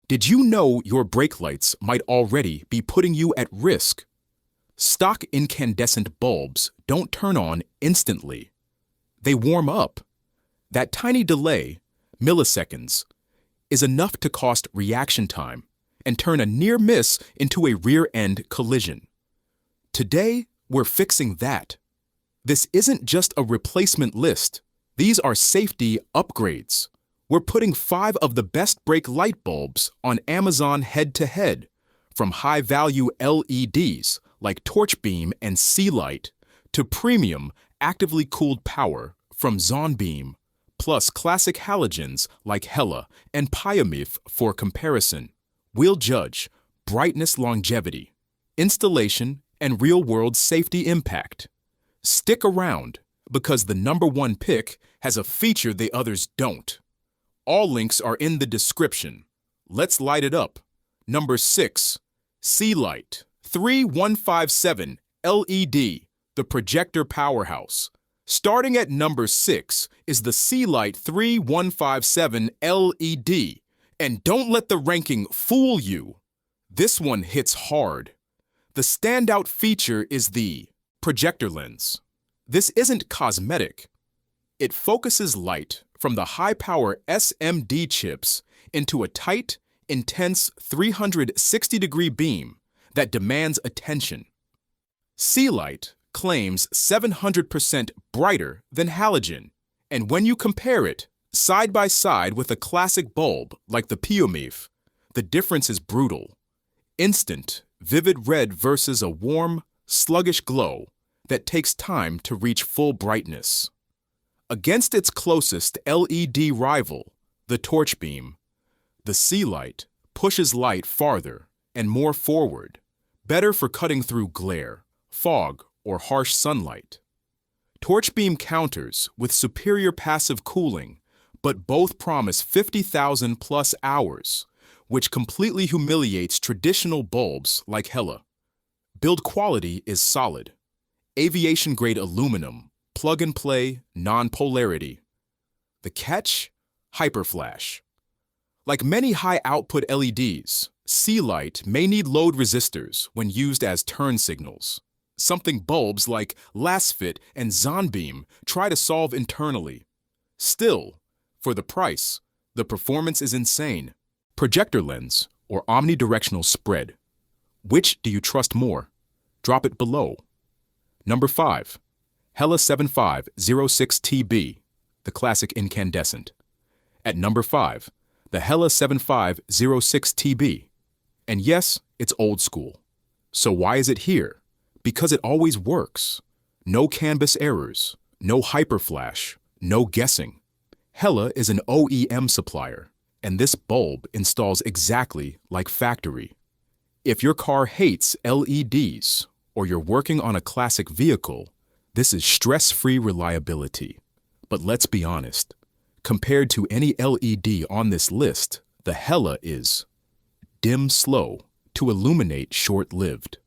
Did you know your brake lights might already be putting you at risk? Stock incandescent bulbs don't turn on instantly. They warm up. That tiny delay, milliseconds, is enough to cost reaction time and turn a near miss into a rear-end collision. Today, we're fixing that. This isn't just a replacement list. These are safety upgrades. We're putting 5 of the best brake light bulbs on Amazon head-to-head, from high-value LEDs like Torchbeam and SEALIGHT to premium actively cooled power from ZONBEAM, plus classic halogens like Hella and Piumeif for comparison. We'll judge brightness longevity, installation, and real-world safety impact. Stick around, because the #1 pick has a feature the others don't. All links are in the description. Let's light it up. Number 6. SEALIGHT 3157 LED, the projector powerhouse. Starting at number 6 is the SEALIGHT 3157 LED. And don't let the ranking fool you. This one hits hard. The standout feature is the projector lens. This isn't cosmetic. It focuses light from the high-power SMD chips into a tight, intense 360-degree beam that demands attention. SEALIGHT claims 700% brighter than halogen, and when you compare it side by side with a classic bulb like the Piumeif, the difference is brutal. Instant, vivid red versus a warm, sluggish glow that takes time to reach full brightness. Against its closest LED rival, the Torchbeam, the SEALIGHT pushes light farther and more forward, better for cutting through glare, fog, or harsh sunlight. Torchbeam counters with superior passive cooling, but both promise 50,000 plus hours, which completely humiliates traditional bulbs like Hella. Build quality is solid. Aviation-grade aluminum, plug-and-play, non-polarity. The catch? Hyperflash. Like many high-output LEDs, SEALIGHT may need load resistors when used as turn signals, something bulbs like LASFIT and ZONBEAM try to solve internally. Still, for the price, the performance is insane. Projector lens or omnidirectional spread. Which do you trust more? Drop it below. Number 5. Hella 7506TB, the classic incandescent. At number 5, the Hella 7506TB. And yes, it's old school. So why is it here? Because it always works. No canvas errors, no hyperflash, no guessing. Hella is an OEM supplier, and this bulb installs exactly like factory. If your car hates LEDs, or you're working on a classic vehicle, this is stress-free reliability. But let's be honest, compared to any LED on this list, the Hella is dim slow to illuminate short-lived.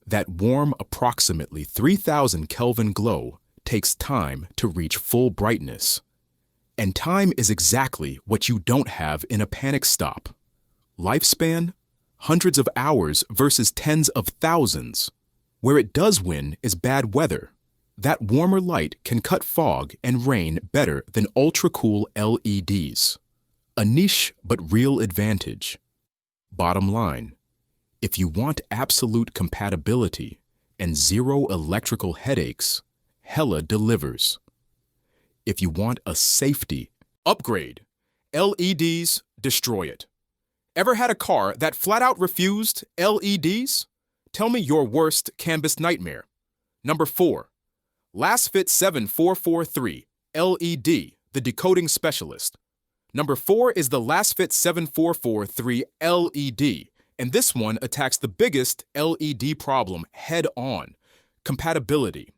That warm, approximately 3000 Kelvin glow takes time to reach full brightness. And time is exactly what you don't have in a panic stop. Lifespan? Hundreds of hours versus tens of thousands. Where it does win is bad weather. That warmer light can cut fog and rain better than ultra-cool LEDs. A niche but real advantage. Bottom line, if you want absolute compatibility and zero electrical headaches, Hella delivers. If you want a safety upgrade, LEDs destroy it. Ever had a car that flat out refused LEDs? Tell me your worst canvas nightmare. Number 4. LASFIT 7443 LED, the decoding specialist. Number 4 is the LASFIT 7443 LED, and this one attacks the biggest LED problem head-on: compatibility.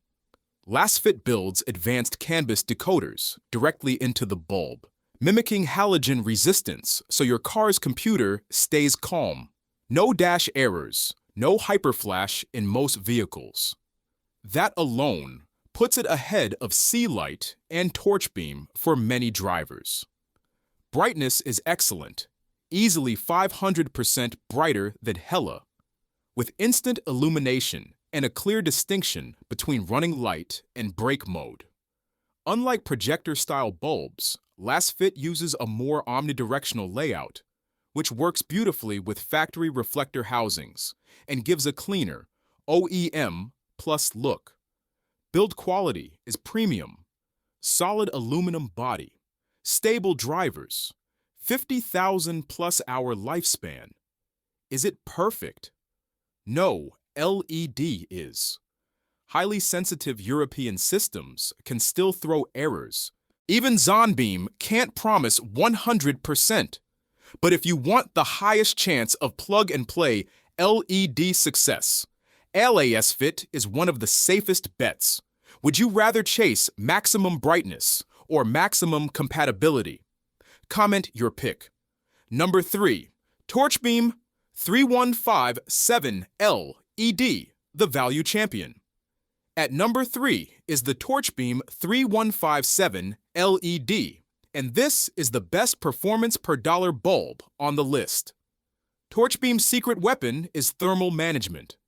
LASFIT builds advanced canvas decoders directly into the bulb, mimicking halogen resistance so your car's computer stays calm. No dash errors, no hyperflash in most vehicles. That alone puts it ahead of SEALIGHT and Torchbeam for many drivers. Brightness is excellent, easily 500% brighter than Hella, with instant illumination and a clear distinction between running light and brake mode. Unlike projector-style bulbs, LASFIT uses a more omnidirectional layout, which works beautifully with factory reflector housings and gives a cleaner, OEM plus look. Build quality is premium. Solid aluminum body, stable drivers, 50,000 plus hour lifespan. Is it perfect? No, LED is. Highly sensitive European systems can still throw errors. Even ZONBEAM can't promise 100%. But if you want the highest chance of plug-and-play LED success, LASFIT is one of the safest bets. Would you rather chase maximum brightness or maximum compatibility? Comment your pick. Number 3. Torchbeam 3157 LED, the value champion. At number 3 is the Torchbeam 3157 LED, and this is the best performance per dollar bulb on the list. Torchbeam's secret weapon is thermal management.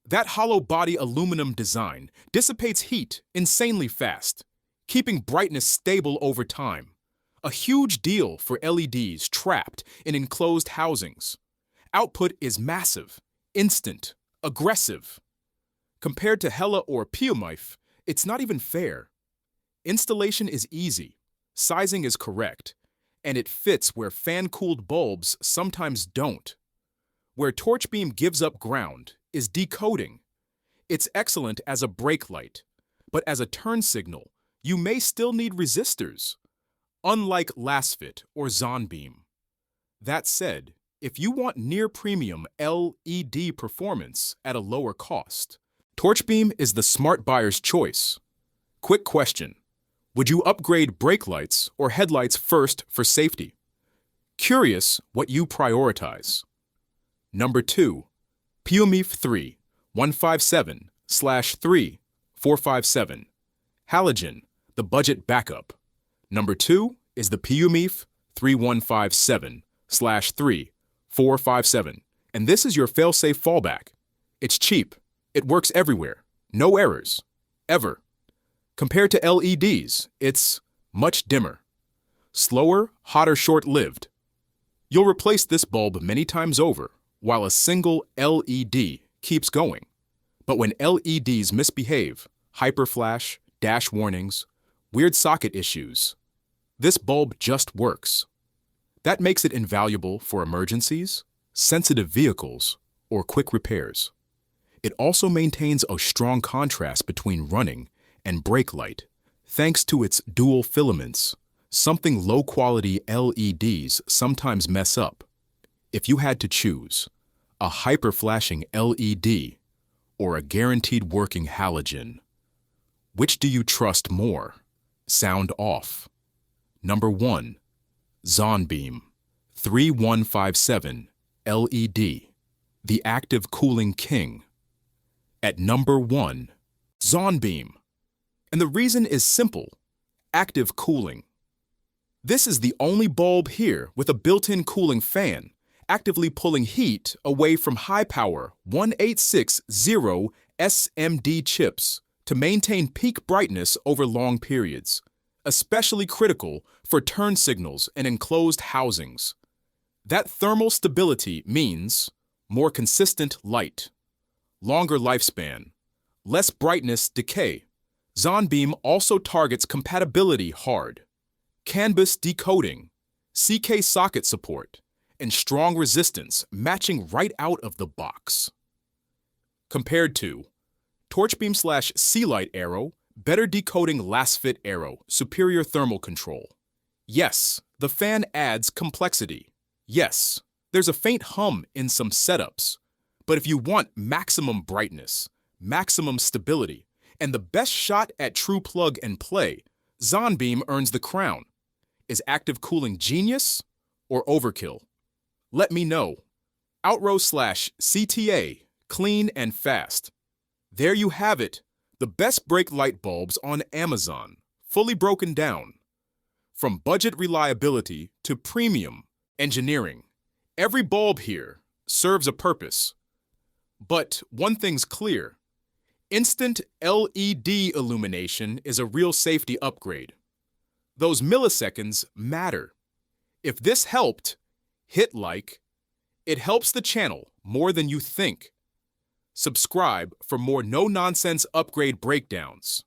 That hollow body aluminum design dissipates heat insanely fast, keeping brightness stable over time. A huge deal for LEDs trapped in enclosed housings. Output is massive, instant, aggressive. Compared to Hella or Piumeif, it's not even fair. Installation is easy, sizing is correct, and it fits where fan-cooled bulbs sometimes don't. Where Torchbeam gives up ground is decoding. It's excellent as a brake light, but as a turn signal, you may still need resistors, unlike LASFIT or ZONBEAM. That said, if you want near-premium LED performance at a lower cost, Torchbeam is the smart buyer's choice. Quick question. Would you upgrade brake lights or headlights first for safety? Curious what you prioritize. Number 2. Piumeif 3157/3457. Halogen, the budget backup. Number 2 is the Piumeif 3157/3457, and this is your fail-safe fallback. It's cheap. It works everywhere. No errors. Ever. Compared to LEDs, it's much dimmer. Slower, hotter, short-lived. You'll replace this bulb many times over, while a single LED keeps going. But when LEDs misbehave, hyperflash, dash warnings, weird socket issues, this bulb just works. That makes it invaluable for emergencies, sensitive vehicles, or quick repairs. It also maintains a strong contrast between running and brake light, thanks to its dual filaments, something low-quality LEDs sometimes mess up. If you had to choose a hyper-flashing LED or a guaranteed working halogen, which do you trust more? Sound off. Number 1. ZONBEAM 3157 LED, the active cooling king. At number 1, ZONBEAM. And the reason is simple: active cooling. This is the only bulb here with a built-in cooling fan, actively pulling heat away from high-power 1860 SMD chips to maintain peak brightness over long periods, especially critical for turn signals and enclosed housings. That thermal stability means more consistent light, longer lifespan, less brightness decay. ZONBEAM also targets compatibility hard, CAN bus decoding, CK socket support, and strong resistance matching right out of the box. Compared to Torchbeam/SEALIGHT Arrow, better decoding LASFIT Arrow, superior thermal control. Yes, the fan adds complexity. Yes, there's a faint hum in some setups. But if you want maximum brightness, maximum stability, and the best shot at true plug and play, ZONBEAM earns the crown. Is active cooling genius or overkill? Let me know. Outrow/CTA, clean and fast. There you have it, the best brake light bulbs on Amazon, fully broken down. From budget reliability to premium engineering, Every bulb here serves a purpose. But one thing's clear. Instant LED illumination is a real safety upgrade. Those milliseconds matter. If this helped, hit like. It helps the channel more than you think. Subscribe for more no-nonsense upgrade breakdowns.